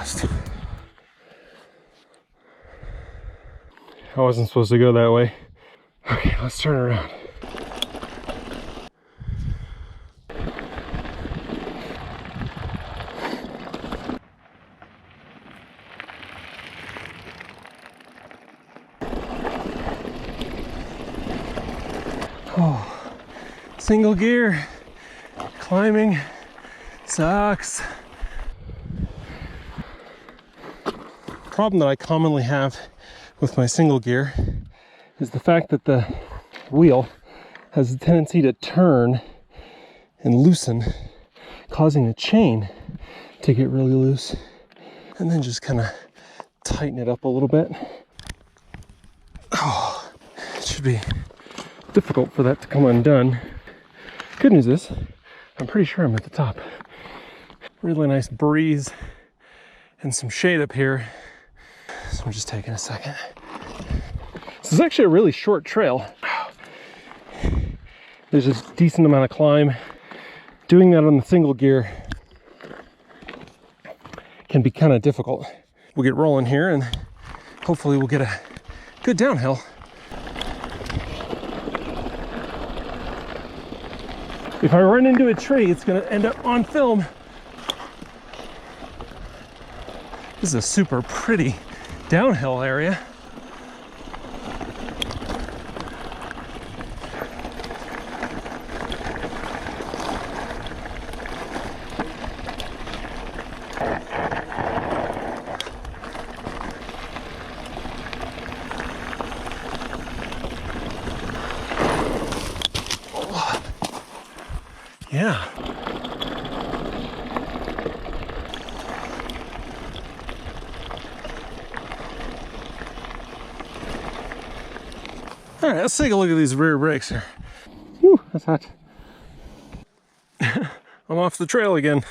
fast. I wasn't supposed to go that way. Okay, let's turn around. Oh, single gear, climbing sucks. Problem that I commonly have with my single gear is the fact that the wheel has a tendency to turn and loosen, causing the chain to get really loose, and then just kind of tighten it up a little bit. Oh, it should be difficult for that to come undone. Good news is, I'm pretty sure I'm at the top. Really nice breeze and some shade up here. So I'm just taking a second. This is actually a really short trail. There's a decent amount of climb. Doing that on the single gear can be kind of difficult. We'll get rolling here and hopefully we'll get a good downhill. If I run into a tree, it's gonna end up on film. This is a super pretty downhill area. Yeah. All right, let's take a look at these rear brakes here. Whew, that's hot. I'm off the trail again.